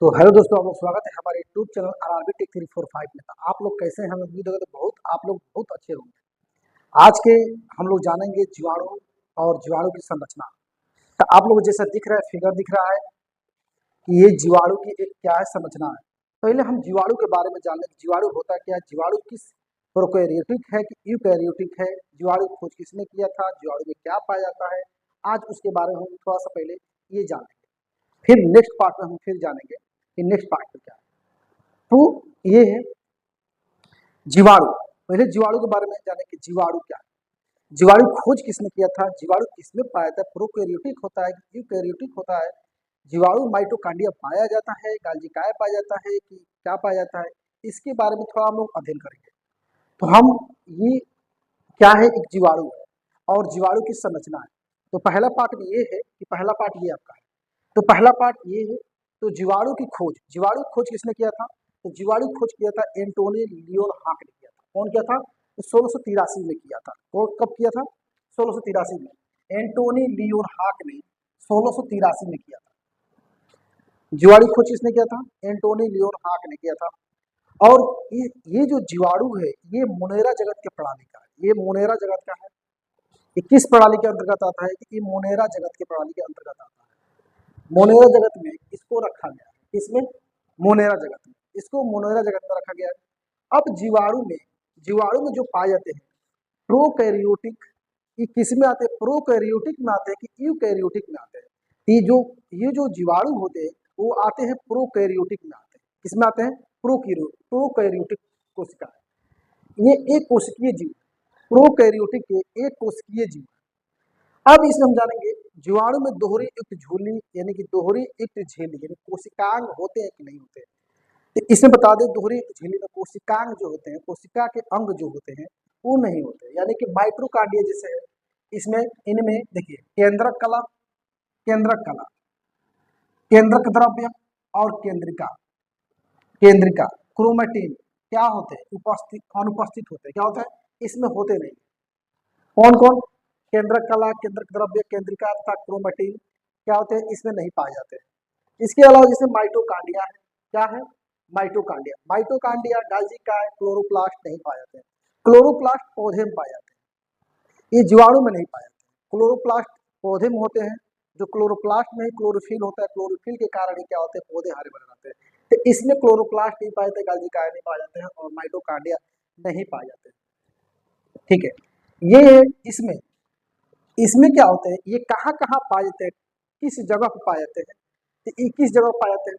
तो हेलो दोस्तों, आप लोग स्वागत है हमारे यूट्यूब चैनल आरआरबी टेक 345 में। तो आप लोग कैसे हैं? हमें उम्मीद है तो आप लोग बहुत अच्छे होंगे। आज के हम लोग जानेंगे जीवाणु और जीवाणु की संरचना। तो आप लोग जैसा दिख रहा है, फिगर दिख रहा है कि ये जीवाणु की एक क्या है संरचना है। पहले हम जीवाणु के बारे में जान लें। जीवाणु होता क्या है, जीवाणु किस प्रोकैरियोटिक है कि यूकैरियोटिक है, जीवाणु की खोज किसने किया था, जीवाणु में क्या पाया जाता है। आज उसके बारे में हम थोड़ा सा पहले ये जानेंगे, फिर नेक्स्ट पार्ट में हम फिर जानेंगे कि नेक्स्ट पार्ट में क्या है। तो ये है जीवाणु। पहले जीवाणु के बारे में जाने कि जीवाणु क्या है, जीवाणु खोज किसने किया था, जीवाणु किसमें पाया था, प्रोकैरियोटिक होता है कि यूकैरियोटिक होता है, जीवाणु माइटोकांड्रिया पाया जाता है, गाल्जी काय पाया जाता है कि क्या पाया जाता है, इसके बारे में थोड़ा हम लोग अध्ययन करेंगे। तो हम ये क्या है, एक जीवाणु है और जीवाणु की संरचना है। तो पहला पार्ट में ये है कि पहला पार्ट ये आपका है। तो पहला पार्ट ये है, तो जीवाणु की खोज, जीवाणु की खोज किसने किया था? तो जीवाणु की खोज किया था एंटोनी लियोन हाक ने किया था। कौन किया था? 1683 में किया था। कब किया था? 1683 में एंटोनी लियोन हाक ने 1683 में किया था। जीवाणु खोज किसने किया था? एंटोनी लियोन हाक ने किया था। और ये जो जीवाणु है ये मोनेरा जगत के प्रणाली का है। ये मोनेरा जगत का है। ये किस प्रणाली के अंतर्गत आता है? कि ये मोनेरा जगत के प्रणाली के अंतर्गत आता है। मोनेरा जगत में इसको रखा गया है। इसमें मोनेरा जगत में इसको मोनेरा जगत में रखा गया है। अब जीवाणु में जो पाए जाते हैं प्रोकैरियोटिक, ये किस में आते हैं? प्रोकैरियोटिक में आते हैं कि यूकैरियोटिक में आते हैं? ये जो जीवाणु होते हैं वो आते हैं प्रोकैरियोटिक में आते हैं। किसमें आते हैं? प्रोकैरियोटिक कोशिका है। ये एक कोशिकीय जीव, प्रोकैरियोटिक के एक कोशिकीय जीव। अब इसमें हम जानेंगे जीवाणु में दोहरी युक्त झिल्ली यानी कि दोहरी युक्त झिल्ली यानी कोशिकांग होते हैं कि नहीं होते हैं। तो इसमें बता दें दोहरी युक्त झिल्ली में कोशिकांग जो होते हैं, कोशिका के अंग जो होते हैं वो नहीं होते, यानी कि माइटोकांड्रिया जैसे है। इसमें इनमें देखिए केंद्रक कला, केंद्रक कला, केंद्रक द्रव्य और केंद्रिका, केंद्रिका क्रोमेटिन क्या होते हैं? उपस्थित अनुपस्थित होते हैं। क्या होता है? इसमें होते नहीं। कौन कौन? केंद्रक कला, केंद्रक द्रव्य, केंद्रिका तथा क्रोमेटिन क्या होते हैं? इसमें नहीं पाए जाते हैं। इसके अलावा जैसे माइटोकांड्रिया है, क्या है? माइटोकांड्रिया, माइटोकांड्रिया, गाल्जी काय, क्लोरोप्लास्ट नहीं पाए जाते हैं। क्लोरोप्लास्ट पौधे में पाए जाते हैं, ये जीवाणु में नहीं पाए जाते हैं। क्लोरोप्लास्ट पौधे में होते हैं। जो क्लोरोप्लास्ट में क्लोरोफिल होता है, क्लोरोफिल के कारण ही क्या होते हैं? पौधे हरे भरे रहते हैं। तो इसमें क्लोरोप्लास्ट नहीं पाए जाते, गाल्जी काय नहीं पाए जाते हैं और माइटोकांड्रिया नहीं पाए जाते हैं। ठीक है, ये इसमें इसमें क्या होते हैं? ये कहाँ कहाँ पाए जाते हैं, किस जगह पर पाए जाते हैं? तो ये किस जगह पाए जाते हैं?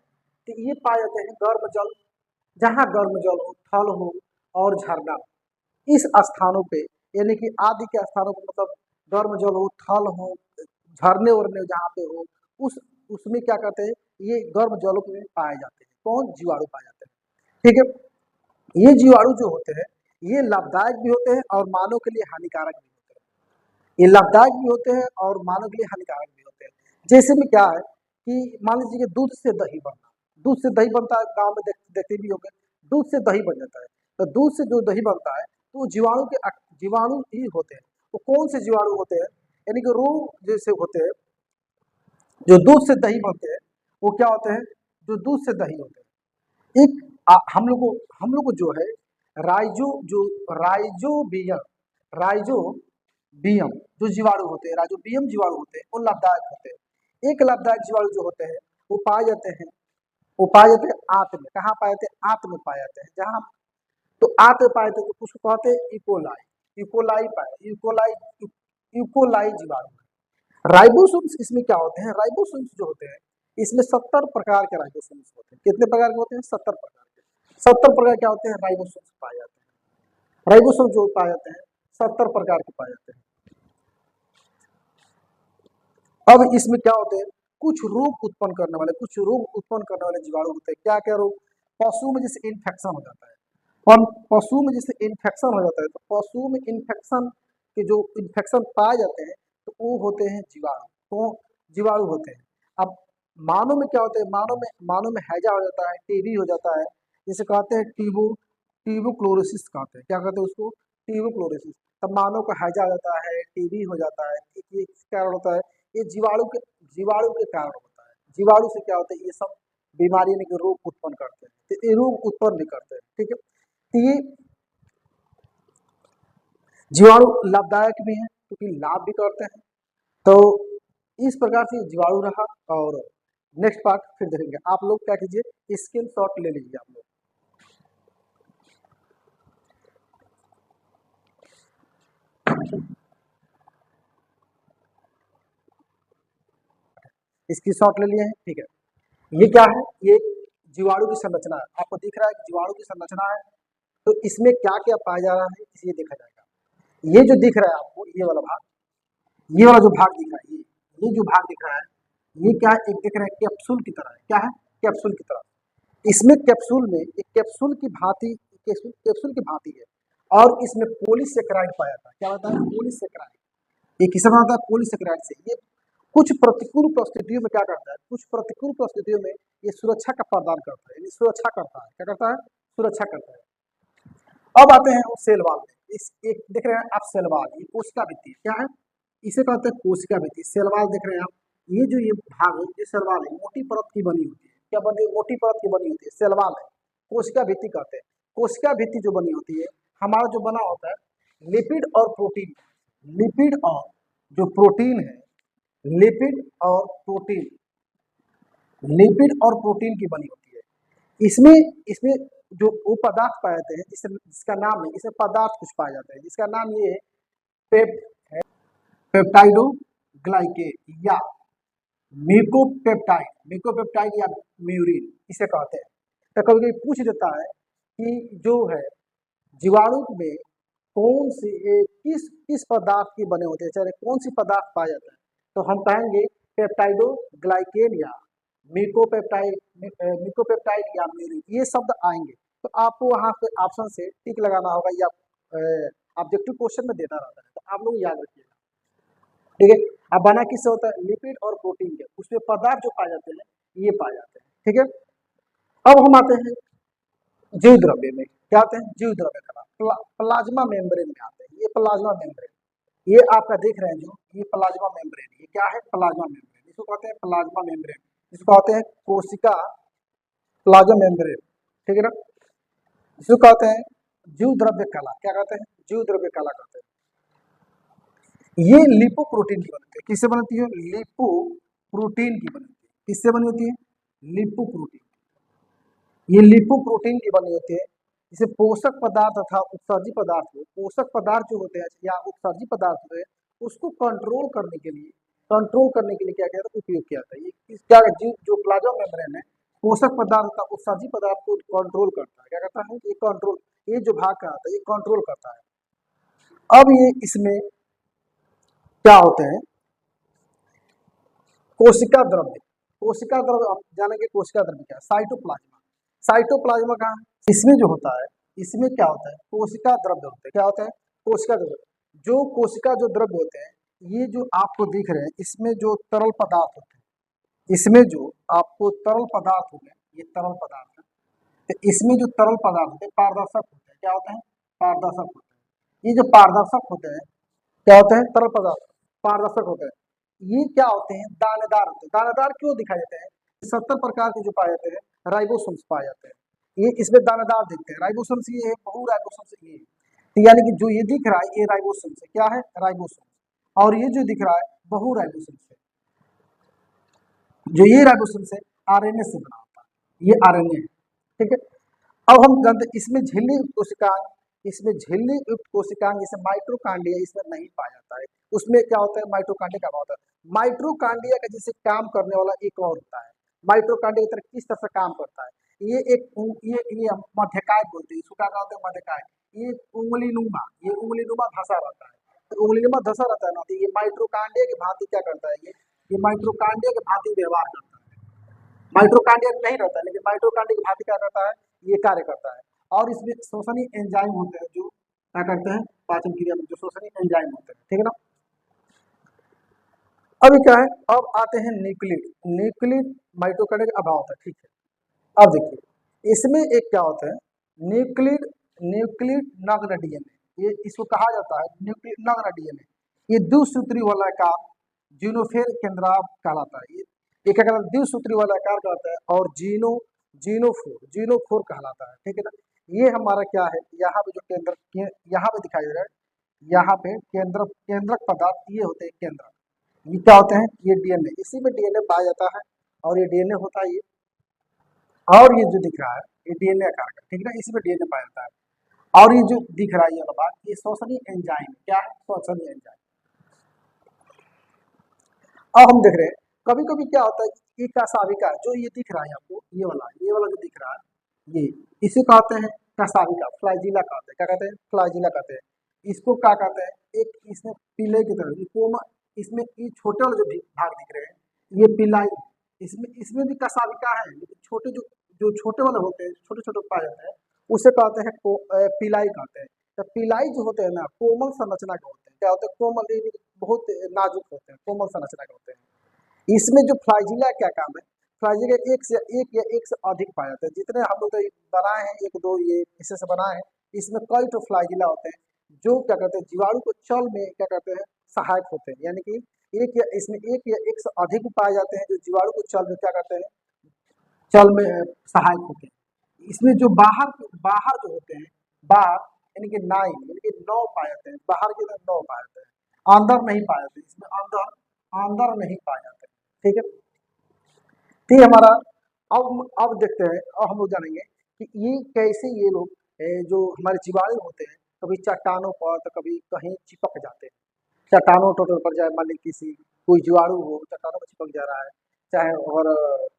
तो ये पाए जाते हैं गर्म जल, जहाँ गर्म जल हो, थल हो और झरना, इस स्थानों पे, यानी कि आदि के स्थानों पर, मतलब गर्म जल हो, थल हो, झरने उरने जहाँ पे हो, उस उसमें क्या करते हैं? ये गर्म जलों में पाए जाते हैं। कौन? जीवाणु पाए जाते हैं। ठीक है, ये जीवाणु जो होते हैं ये लाभदायक भी होते हैं और मानव के लिए हानिकारक भी होते हैं। ये लाभदायक भी होते हैं और मानव के लिए हानिकारक भी होते हैं। जैसे में क्या है कि मान लीजिए कि दूध से दही बनना, दूध से दही बनता है, गांव में देखते भी होंगे, दूध से दही बन जाता है। तो दूध से जो दही बनता है तो जीवाणु ही होते हैं। तो कौन से जीवाणु होते हैं? यानी कि रोग जैसे होते हैं जो दूध से दही बनते हैं, वो क्या होते हैं? जो दूध से दही होते हैं। एक हम लोग को जो है राइजोबियम, राइजोबियम जो जीवाणु होते हैं, राइजोबियम जीवाणु होते हैं, वो लाभदायक होते हैं। एक लाभदायक जीवाणु जो होते हैं वो पाए जाते हैं, वो पाए जाते हैं आंत में। कहाँ पाए जाते हैं? आंत में पाए जाते हैं। जहाँ तो आंत में पाए जाते हैं तो उसको कहते हैं इकोलाई, इकोलाई पाए, इकोलाई, इकोलाई जीवाणु। राइबोसोम्स इसमें क्या होते हैं? राइबोसोम्स जो होते हैं इसमें 70 प्रकार के राइबोसोम्स होते हैं। कितने प्रकार के होते हैं? 70 प्रकार के। 70 प्रकार क्या होते हैं? राइबोसोम्स पाए जाते हैं। राइबोसोम जो पाए जाते हैं 70 प्रकार के पाए जाते हैं। अब इसमें क्या होते हैं? कुछ रोग उत्पन्न करने वाले जीवाणु होते हैं। क्या क्या रोग? पशु में जैसे इन्फेक्शन हो जाता है, और पशु में जैसे इन्फेक्शन हो जाता है तो पशु में इन्फेक्शन के जो इन्फेक्शन पाए जाते हैं तो वो होते हैं जीवाणु। तो जीवाणु होते हैं। अब मानव में क्या होते हैं? मानव में हैजा हो जाता है, टीबी हो जाता है, जिसे कहते हैं ट्यूबोक्लोरोसिस कहते हैं। क्या कहते हैं उसको? ट्यूबोक्लोरोसिस। तब मानव का हैजा हो जाता है, टीबी हो जाता है। ये किस कारण होता है? ये जीवाणु के कारण होता है। जीवाणु से क्या होता है? ये सब बीमारी यानी कि रोग उत्पन्न करते हैं, तो ये रोग उत्पन्न भी करते हैं। ठीक है, तो ये जीवाणु लाभदायक भी हैं क्योंकि लाभ भी करते हैं। तो इस प्रकार से जीवाणु रहा। और नेक्स्ट पार्ट फिर देखेंगे। आप लोग क्या कीजिए, स्क्रीन शॉट ले लीजिए आप लोग। स्क्रीन शॉट ले लिए हैं, ठीक है। ये क्या है, ये जीवाणु की संरचना है। आपको दिख रहा है कि जीवाणु की संरचना है, तो इसमें क्या क्या पाया जा रहा है इसे देखा जाएगा। ये जो दिख रहा है आपको, ये वाला भाग, ये वाला जो भाग दिख रहा है, ये जो भाग दिख रहा है, ये क्या है, एक दिख रहा है कैप्सूल की तरह है। क्या है, कैप्सूल की तरह। इसमें कैप्सूल में एक कैप्सूल की भांति, कैप्सूल की भांति है, और इसमें पॉलीसेकेराइड पाया था। क्या होता है, पॉलीसेकेराइड। ये किससे बनता है, पॉलीसेकेराइड से। ये कुछ प्रतिकूल परिस्थितियों में क्या करता है, कुछ प्रतिकूल परिस्थितियों में ये सुरक्षा का प्रदान करता है, यानी सुरक्षा करता है। क्या करता है, सुरक्षा करता है। अब आते हैं सेल वाल में। इस एक देख रहे हैं आप सेल वाल, ये कोशिका भित्ति है। क्या है, इसे कहते हैं कोशिका भित्ति। सेल वाल देख रहे हैं आप, ये जो ये भाग है, ये सेल वाल है, मोटी परत की बनी होती है। क्या बनी, मोटी परत की बनी होती है, सेल वाल है। कोशिका भित्ति कहते हैं। कोशिका भित्ति जो बनी होती है, हमारा जो बना होता है लिपिड और प्रोटीन, लिपिड और जो प्रोटीन है, लिपिड और प्रोटीन, लिपिड और प्रोटीन की बनी होती है। इसमें इसमें जो वो पदार्थ पाए जाते हैं, जिसका नाम है, इसमें पदार्थ कुछ पाए जाते हैं जिसका नाम ये है पेप्टाइडोग्लाइकेन या म्यूकोपेप्टाइड, म्यूकोपेप्टाइड या म्यूरिन इसे कहते हैं। तो कभी कभी पूछ देता है कि जो है जीवाणु में कौन सी किस किस पदार्थ की बने होते हैं, चाहे कौन सी पदार्थ पाया जाता है, तो हम कहेंगे पेप्टाइडोग्लाइकेन या म्यूकोपेप्टाइड या म्यूरिन, ये शब्द आएंगे। तो आपको वहां पे ऑप्शन से टिक लगाना होगा, या ऑब्जेक्टिव क्वेश्चन में देना रहता है, तो आप लोग याद रखिएगा। ठीक है, अब बना किससे होता है, लिपिड और प्रोटीन के, उसमें पदार्थ जो पाए जाते हैं ये पाए जाते हैं। ठीक है, अब हम आते हैं जीव द्रव्य में। क्या आते हैं, जीव द्रव्य का प्लाज्मा मेम्ब्रेन में आते हैं। ये प्लाज्मा मेम्ब्रेन, ये आपका देख रहे हैं जो, ये प्लाज्मा मेम्ब्रेन, ये क्या है, प्लाज्मा मेम्ब्रेन, इसको कहते हैं प्लाज्मा मेम्ब्रेन, इसको कहते हैं कोशिका प्लाज्मा मेम्ब्रेन। ठीक है ना, इसको कहते हैं जीव द्रव्य कला। क्या कहते हैं, जीव द्रव्य कला कहते हैं। ये लिपोप्रोटीन की बनती है। किससे बनती है, लिपोप्रोटीन की बनती है। किससे बनी होती है, लिपोप्रोटीन। ये लिपोप्रोटीन की बनी होती है। जिसे पोषक पदार्थ तथा उत्सर्जी पदार्थ, पोषक पदार्थ जो होते हैं या उत्सर्जी पदार्थ होते हैं, उसको कंट्रोल करने के लिए, क्या किया था, उपयोग किया था। ये क्या, जो प्लाज्मा मेम्ब्रेन है, पोषक पदार्थ तथा उत्सर्जी पदार्थ को कंट्रोल करता है। क्या करता है, ये कंट्रोल, ये जो भाग का आता है ये कंट्रोल करता है। अब ये इसमें क्या होते हैं, कोशिका द्रव्य। कोशिका द्रव्य आप जानेंगे, कोशिका द्रव्य क्या है, साइटोप्लाज्मा। साइटोप्लाज्मा कहाँ है, इसमें जो होता है, इसमें क्या होता है, कोशिका द्रव्य होते हैं। क्या होता है, कोशिका द्रव्य। जो कोशिका जो द्रव्य होते हैं, ये जो आपको दिख रहे हैं, इसमें जो तरल पदार्थ होते हैं, इसमें जो आपको तरल पदार्थ होते हैं, ये तरल पदार्थ है। तो इसमें जो तरल पदार्थ होते हैं पारदर्शक होते हैं। क्या होते हैं, पारदर्शक होते हैं। ये जो पारदर्शक होते हैं, क्या होते हैं, तरल पदार्थ पारदर्शक होते हैं। ये क्या होते हैं, दानेदार होते हैं। दानेदार क्यों दिखाई देते हैं, 70 प्रकार के जो पाए जाते हैं राइबोसोम्स पाए जाते हैं, ये इसमें दानेदार दिखते हैं। राइबोसोम्स ये है, बहु राइबोसोम्स ये है। तो यानी कि जो ये दिख रहा है ये राइबोसोम्स है। क्या है, राइबोसोम्स। और ये जो दिख रहा है बहु राइबोसोम्स है। जो ये राइबोसोम्स है आरएनए से बना होता है, ये आरएनए है। ठीक है, अब हम जानते हैं इसमें झिल्ली युक्त कोशिकांग, इसमें झिल्ली युक्त कोशिकांग जैसे माइटोकांड्रिया इसमें नहीं पाया जाता है। उसमें क्या होता है, माइटोकांड्रिया का होता है। माइटोकांड्रिया का जैसे काम करने वाला एक और होता है। माइटोकांड्रिया की तरह किस तरह से काम करता है, ये एक ये मध्यकाय बोलते हैं इसको। क्या कहते हैं, मध्यकाय। ये उंगलीनुमा, ये उंगलीनुमा धसा रहता है। तो उंगलीनुमा धसा रहता है ना, तो ये माइटोकांड्रिया की भांति क्या करता है, ये माइटोकांड्रिया के भांति व्यवहार करता है। माइटोकांड्रिया नहीं रहता है, लेकिन माइटोकांड्रिया की भांति क्या करता है, ये कार्य करता है। और इसमें श्वसनी एंजाइम होते हैं जो क्या करते हैं, पाचन क्रिया में जो श्वसनी एंजाइम होते हैं। ठीक है ना, अभी क्या है, अब आते हैं न्यूक्लिड। न्यूक्लिड माइटोकांड्रिया का अभाव होता है। ठीक है, अब देखिए इसमें एक क्या होता है, न्यूक्लिड, न्यूक्लिड नग्न डीएनए, ये इसको कहा जाता है न्यूक्लिड नग्न डीएनए। ये द्विसूत्री वाला का जिनोफेर केंद्राव कहलाता है। ये क्या कहलाता है, द्विसूत्री वाला आकार कहलाता है, और जीनोफोर कहलाता है। ठीक है ना। ये हमारा क्या है, यहाँ पे जो यहाँ पे दिखाई दे रहा है, यहाँ पे केंद्रक पदार्थ ये होते हैं केंद्रक। ये क्या होते हैं, ये डीएनए, इसी में डीएनए पाया जाता है, और ये डीएनए होता है ये, और ये जो दिख रहा है ये डीएनए आकार का। ठीक है ना, इसी में डीएनए पाया जाता है। और ये जो दिख रहा है ये वाला भाग, ये श्वसनीय एंजाइम, क्या है, श्वसनीय एंजाइम। अब हम देख रहे हैं कभी कभी क्या होता है कि ये कसाविका जो ये दिख रहा है आपको, ये वाला जो दिख रहा है, ये इसे कहते हैं कसाविका, फ्लाजीला कहते हैं। क्या कहते हैं, फ्लाजीला कहते हैं। इसको क्या कहते हैं, एक इसमें पिले की तरह, ये कोमा, इसमें ये छोटे वाले जो भाग दिख रहे हैं ये पिलाई, इसमें भी कसाविका है, लेकिन छोटे जो छोटे वाले होते हैं, छोटे छोटे पाए जाते हैं, उसे कहते हैं पिलाई कहते हैं। तो पिलाई जो होते हैं ना, कोमल संरचना के होते हैं। क्या होते हैं, कोमल, बहुत नाजुक होते हैं, कोमल संरचना के होते हैं। इसमें जो फ्लाजीला क्या काम है, फ्लाजीला एक या एक से अधिक पाए जाते हैं। जितने हम लोग तो बनाए हैं, एक दो ये इसे से बनाए हैं, इसमें कई तो फ्लाजीला होते हैं जो क्या कहते हैं, जीवाणु को चल में क्या कहते हैं, सहायक होते हैं। यानी कि इसमें एक या एक से अधिक पाए जाते हैं जो जीवाणु को चल में क्या कहते हैं, चल में सहायक होते हैं। इसमें जो बाहर बाहर जो होते हैं, बाहर यानी कि 9 यानी कि 9 पाए जाते हैं, बाहर के अंदर 9 पाए जाते हैं, अंदर नहीं पाए जाते, इसमें अंदर नहीं पाए जाते। ठीक है, तो ये हमारा, अब देखते हैं, अब हम लोग जानेंगे कि ये कैसे ये लोग जो हमारे जीवाणु होते हैं, कभी चट्टानों पर तो कभी कहीं चिपक जाते हैं। चट्टानों टोटल पर जाए, मान ली किसी कोई जीवाणु हो चट्टानों पर चिपक जा रहा है, चाहे और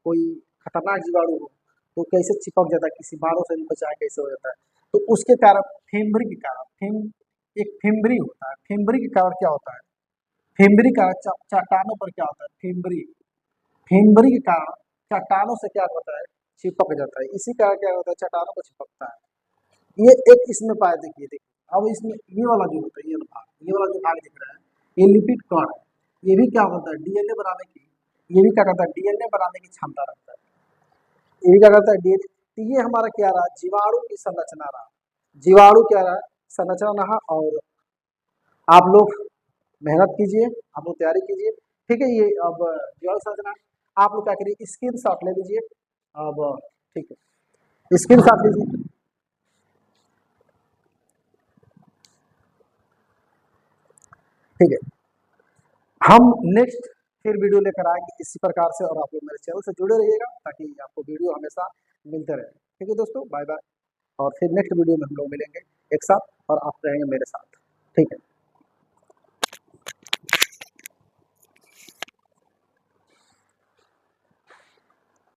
कोई खतरनाक जीवाणु हो तो कैसे चिपक जाता है, किसी बारों से भी बचाए कैसे हो जाता है। तो उसके कारण फेम्बरी के कारण, एक फेम्बरी होता है, फेम्बरी के कारण क्या होता है, फेम्बरी का चट्टानों पर क्या होता है, फेम्बरी के कारण चट्टानों से क्या होता है, चिपक जाता है। इसी कारण क्या होता है, चट्टानों को चिपकता है। ये एक इसमें पाया, देखिए अब इसमें ये वाला जो होता है, ये वाला जो भाग दिख रहा है, ये लिपिड कण है। ये भी क्या होता है, डीएनए बनाने की, ये भी क्या करता है, डीएनए बनाने की क्षमता रखता है। ये भी क्या करता है, डीएनए। तो ये हमारा क्या रहा, जीवाणु की संरचना रहा, जीवाणु क्या रहा, संरचना रहा। और आप लोग मेहनत कीजिए, आप लोग तैयारी कीजिए। ठीक है, ये अब जीवाणु संरचना आप लोग क्या करिए, स्क्रीन शॉट ले लीजिए। अब ठीक है, स्क्रीन शॉट लीजिए। ठीक है, हम नेक्स्ट फिर वीडियो लेकर आएंगे इसी प्रकार से, और आप लोग मेरे चैनल से जुड़े रहिएगा ताकि आपको वीडियो हमेशा मिलते रहे। ठीक है दोस्तों, बाय बाय, और फिर नेक्स्ट वीडियो में हम लोग मिलेंगे एक साथ, और आप रहेंगे मेरे साथ। ठीक है।